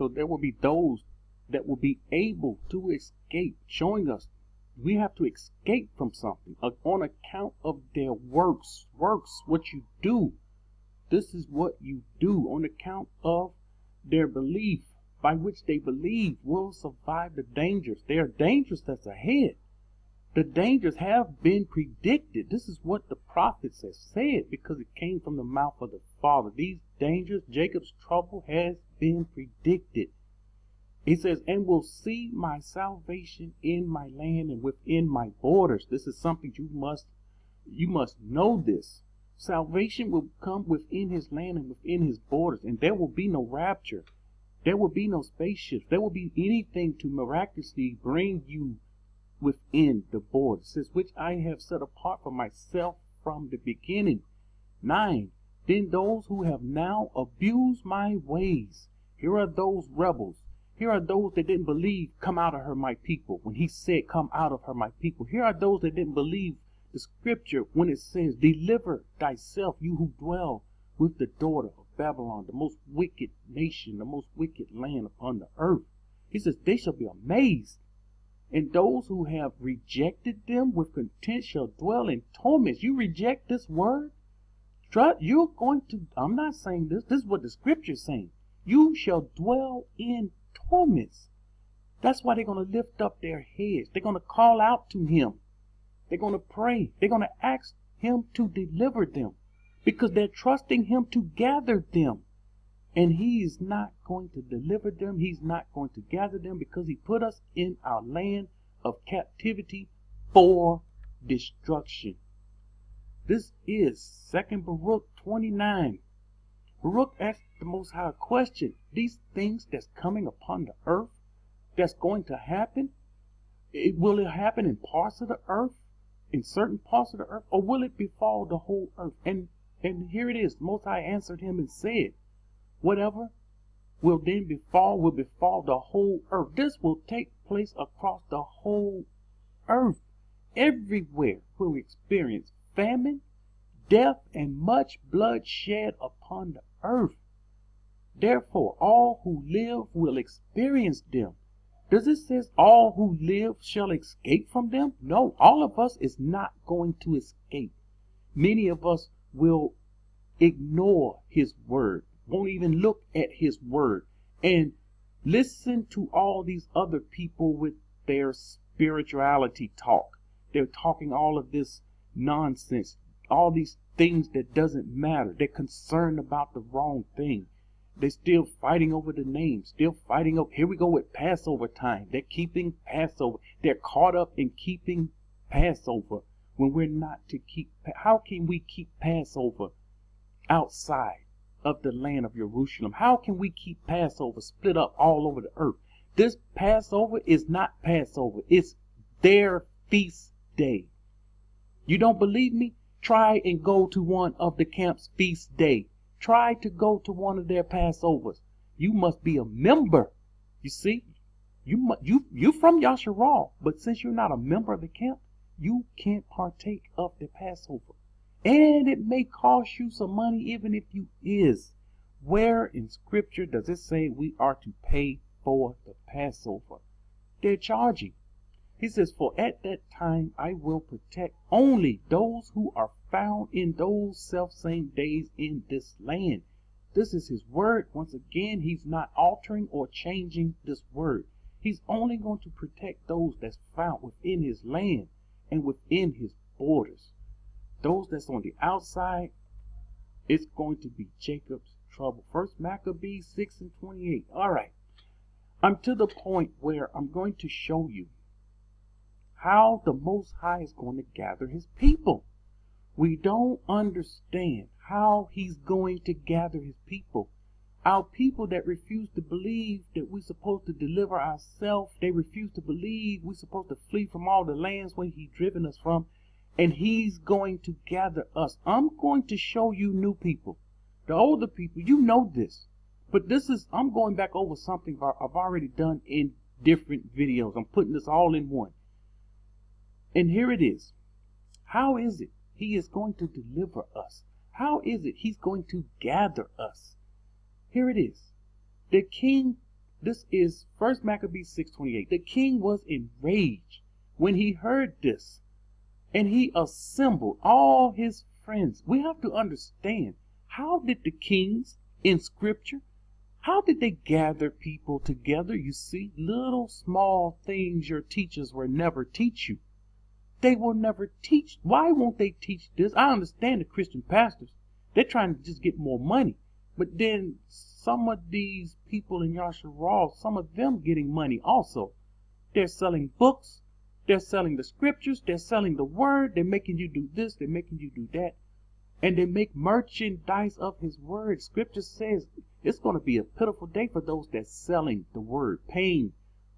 So there will be those that will be able to escape, showing us we have to escape from something on account of their works. Works, what you do. This is what you do on account of their belief, by which they believe will survive the dangers. There are dangers that's ahead. The dangers have been predicted. This is what the prophets have said because it came from the mouth of the Father. These dangers, Jacob's trouble, has been predicted. He says, and will see my salvation in my land and within my borders. This is something you must know this. Salvation will come within his land and within his borders, and there will be no rapture. There will be no spaceships. There will be anything to miraculously bring you within the borders. It says, which I have set apart for myself from the beginning. 9. Then those who have now abused my ways. Here are those rebels. Here are those that didn't believe, come out of her, my people, when he said, come out of her, my people. Here are those that didn't believe the scripture when it says, deliver thyself, you who dwell with the daughter of Babylon, the most wicked nation, the most wicked land upon the earth. He says, they shall be amazed. And those who have rejected them with contempt shall dwell in torments. You reject this word? You're going to, I'm not saying this. This is what the scripture is saying. You shall dwell in torments. That's why they're going to lift up their heads. They're going to call out to him. They're going to pray. They're going to ask him to deliver them because they're trusting him to gather them. And he is not going to deliver them. He's not going to gather them because he put us in our land of captivity for destruction. This is 2 Baruch 29. Baruch asked the Most High a question. These things that's coming upon the earth, that's going to happen, will it happen in parts of the earth, in certain parts of the earth, or will it befall the whole earth? And here it is. The Most High answered him and said, whatever will then will befall the whole earth. This will take place across the whole earth. Everywhere will experience famine, death, and much blood shed upon the earth. Therefore, all who live will experience them. Does it say all who live shall escape from them? No, all of us is not going to escape. Many of us will ignore his word, won't even look at his word, and listen to all these other people with their spirituality talk. They're talking all of this nonsense, all these things that doesn't matter. They're concerned about the wrong thing. They're still fighting over the names, still fighting over. Here we go with Passover time. They're keeping Passover. They're caught up in keeping Passover when we're not to keep. How can we keep Passover outside of the land of Jerusalem? How can we keep Passover split up all over the earth? This Passover is not Passover. It's their feast day. You don't believe me? Try and go to one of the camp's feast day. Try to go to one of their Passovers. You must be a member. You see, you from Yasharal, but since you're not a member of the camp, you can't partake of the Passover. And it may cost you some money even if you is. Where in scripture does it say we are to pay for the Passover? They're charging. He says, for at that time I will protect only those who are found in those self-same days in this land. This is his word. Once again, he's not altering or changing this word. He's only going to protect those that's found within his land and within his borders. Those that's on the outside, it's going to be Jacob's trouble. First Maccabees 6:28. All right. I'm to the point where I'm going to show you how the Most High is going to gather his people. We don't understand how he's going to gather his people. Our people that refuse to believe that we're supposed to deliver ourselves, they refuse to believe we're supposed to flee from all the lands where he's driven us from, and he's going to gather us. I'm going to show you new people. The older people, you know this. But I'm going back over something I've already done in different videos. I'm putting this all in one. And here it is. How is it he is going to deliver us? How is it he's going to gather us? Here it is. The king This is 1 Maccabees 6:28. The king was enraged when he heard this, and he assembled all his friends. We have to understand, how did the kings in Scripture, how did they gather people together? You see, little small things your teachers will never teach you. They will never teach. Why won't they teach this? I understand the Christian pastors. They're trying to just get more money. But then some of these people in Yasharal, some of them getting money also. They're selling books. They're selling the scriptures. They're selling the word. They're making you do this. They're making you do that. And they make merchandise of his word. Scripture says it's going to be a pitiful day for those that's selling the word, paying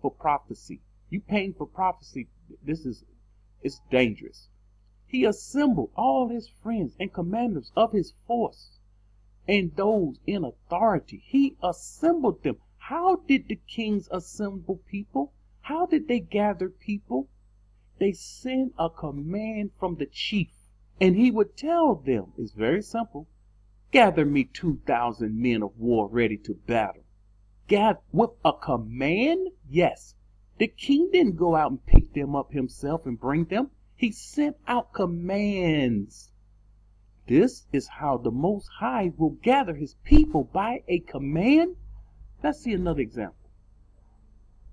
for prophecy. You paying for prophecy, it's dangerous. He assembled all his friends and commanders of his force and those in authority. He assembled them. How did the kings assemble people? How did they gather people? They sent a command from the chief, and he would tell them, it's very simple, gather me 2,000 men of war ready to battle. With a command? Yes. The king didn't go out and pick them up himself and bring them. He sent out commands. This is how the Most High will gather his people, by a command. Let's see another example.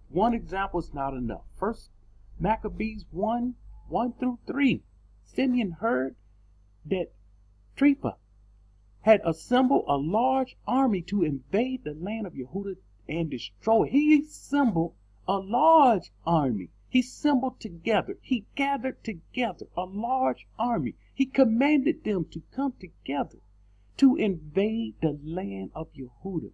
One example is not enough. 1 Maccabees 1:1-3. Simeon heard that Tripha had assembled a large army to invade the land of Yehuda and destroy it. He assembled a large army. He assembled together. He gathered together a large army. He commanded them to come together to invade the land of Yehuda.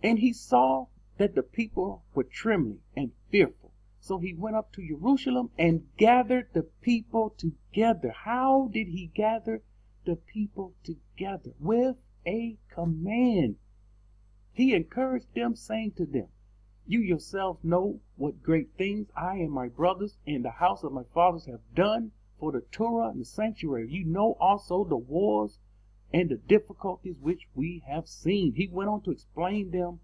And he saw that the people were trembling and fearful. So he went up to Jerusalem and gathered the people together. How did he gather the people together? With a command. He encouraged them, saying to them, you yourselves know what great things I and my brothers in the house of my fathers have done for the Torah and the sanctuary. You know also the wars and the difficulties which we have seen. He went on to explain them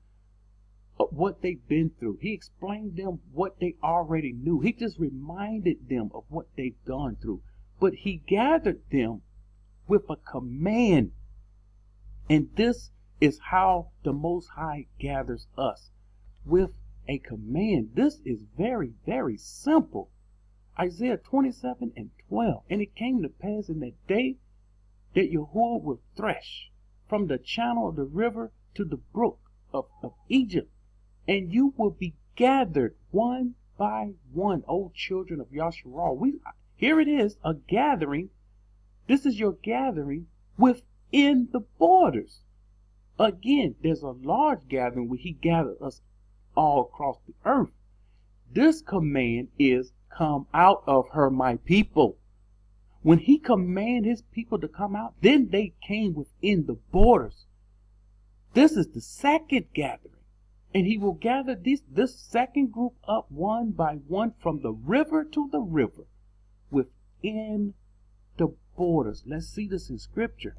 what they've been through. He explained them what they already knew. He just reminded them of what they've gone through. But he gathered them with a command. And this is how the Most High gathers us, with a command. This is very, very simple. Isaiah 27:12. And it came to pass in that day that Yahuwah will thresh from the channel of the river to the brook of Egypt, and you will be gathered one by one, O children of Yasharal. Here it is, a gathering. This is your gathering within the borders. Again, there's a large gathering where he gathered us all across the earth. This command is, come out of her, my people. When he commanded his people to come out, then they came within the borders. This is the second gathering. And he will gather this second group up one by one from the river to the river within the borders. Let's see this in Scripture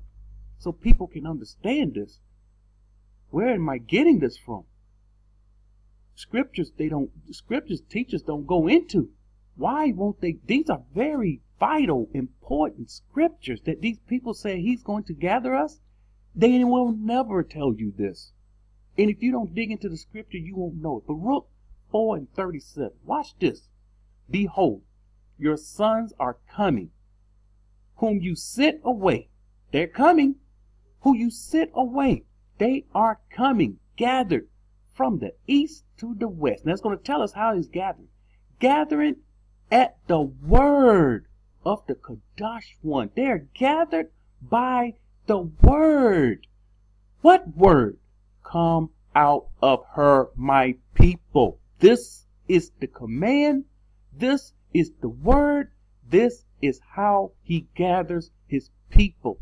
so people can understand this. Where am I getting this from? Scriptures teachers don't go into. Why won't they? These are very vital, important scriptures that these people say he's going to gather us. They will never tell you this. And if you don't dig into the scripture, you won't know it. Baruch 4:37. Watch this. Behold, your sons are coming, whom you sent away. They're coming. Who you sent away. They are coming, gathered from the east to the west. Now it's going to tell us how he's gathering. Gathering at the word of the Kadosh one. They're gathered by the word. What word? Come out of her, my people. This is the command. This is the word. This is how he gathers his people.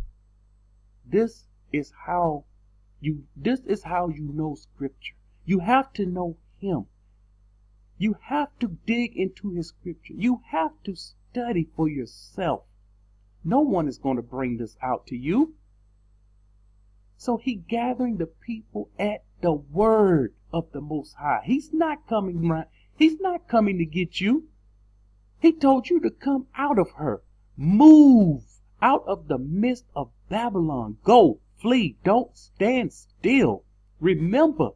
This is how you know Scripture. You have to know him. You have to dig into his Scripture. You have to study for yourself. No one is going to bring this out to you. So he gathering the people at the word of the Most High. He's not coming around. He's not coming to get you. He told you to come out of her. Move out of the midst of Babylon. Go, flee. Don't stand still. Remember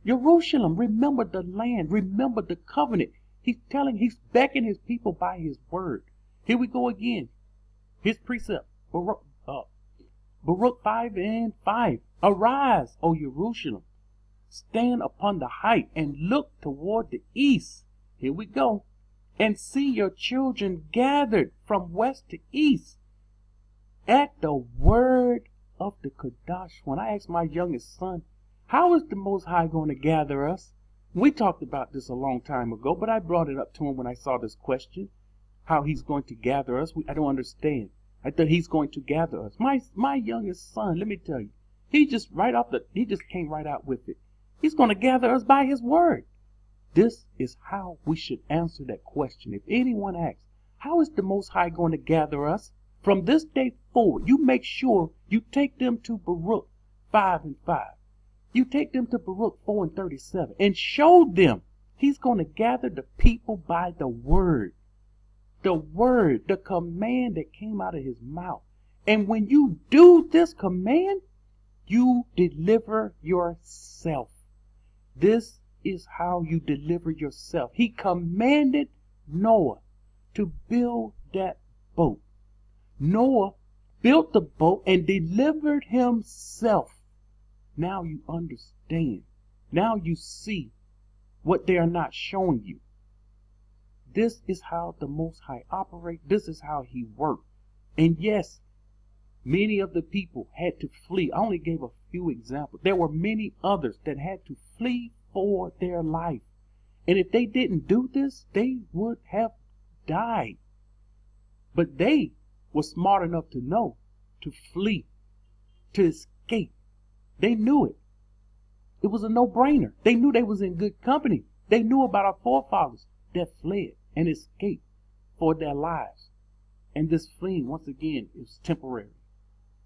Jerusalem. Remember the land. Remember the covenant. He's beckoning his people by his word. Here we go again. His precept. Baruch 5:5. Arise, O Jerusalem. Stand upon the height and look toward the east. Here we go. And see your children gathered from west to east at the word of the Kadash. When I asked my youngest son, how is the Most High going to gather us? We talked about this a long time ago, but I brought it up to him when I saw this question. How he's going to gather us. I don't understand. I thought he's going to gather us. My youngest son, let me tell you, he just came right out with it. He's going to gather us by his word. This is how we should answer that question. If anyone asks, how is the Most High going to gather us? From this day forward, you make sure you take them to Baruch 5:5. You take them to Baruch 4:37 and show them he's going to gather the people by the word. The word, the command that came out of his mouth. And when you do this command, you deliver yourself. This is how you deliver yourself. He commanded Noah to build that boat. Noah built the boat and delivered himself. Now you understand. Now you see what they are not showing you. This is how the Most High operates. This is how he worked. And yes, many of the people had to flee. I only gave a few examples. There were many others that had to flee for their life. And if they didn't do this, they would have died. But they were smart enough to know to flee, to escape. They knew it. It was a no-brainer. They knew they was in good company. They knew about our forefathers that fled and escaped for their lives. And this fleeing, once again, is temporary.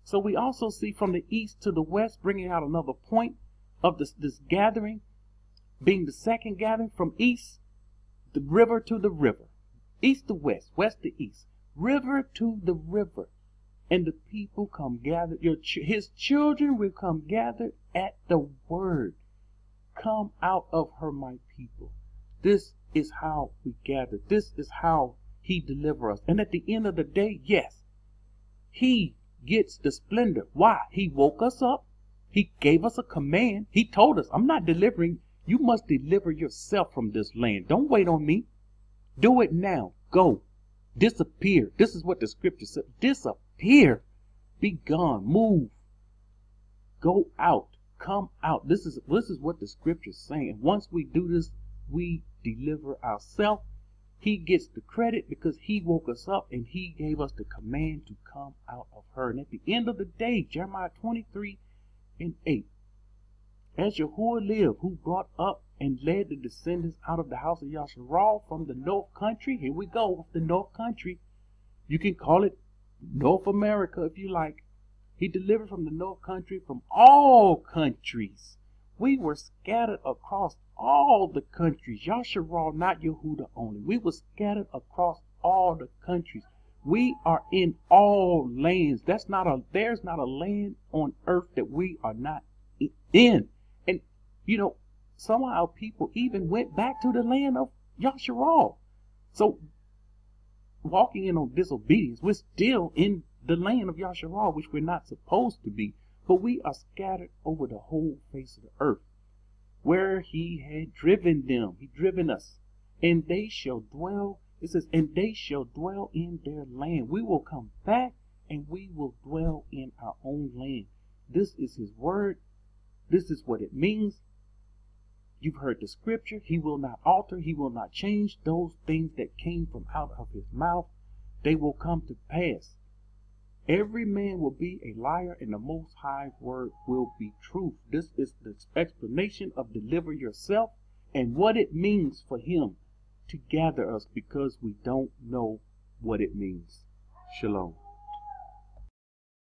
So we also see from the east to the west, bringing out another point of this gathering, being the second gathering from east, the river to the river, east to west, west to east, river to the river. And the people come gathered, his children will come gathered at the word. Come out of her, my people. This is how we gather. This is how he delivers us. And at the end of the day, yes, he gets the splendor. Why? He woke us up. He gave us a command. He told us, I'm not delivering. You must deliver yourself from this land. Don't wait on me. Do it now. Go. Disappear. This is what the scripture said. Disappear. Be gone. Move. Go out. Come out. This is what the scripture is saying. Once we do this, we deliver ourselves. He gets the credit because he woke us up and he gave us the command to come out of her. And at the end of the day, Jeremiah 23:8, as Yahuwah lived, who brought up and led the descendants out of the house of Yasharal from the north country. Here we go with the north country. You can call it North America if you like. He delivered from the north country, from all countries. We were scattered across all the countries. Yasharal, not Yehuda only. We were scattered across all the countries. We are in all lands. There's not a land on earth that we are not in. And some of our people even went back to the land of Yasharal. So walking in disobedience, we're still in the land of Yasharal, which we're not supposed to be. But we are scattered over the whole face of the earth, where he had driven them. He driven us. And they shall dwell, it says, and they shall dwell in their land. We will come back and we will dwell in our own land. This is his word. This is what it means. You've heard the scripture. He will not alter. He will not change those things that came from out of his mouth. They will come to pass. Every man will be a liar, and the Most High word will be truth. This is the explanation of deliver yourself and what it means for him to gather us, because we don't know what it means. Shalom.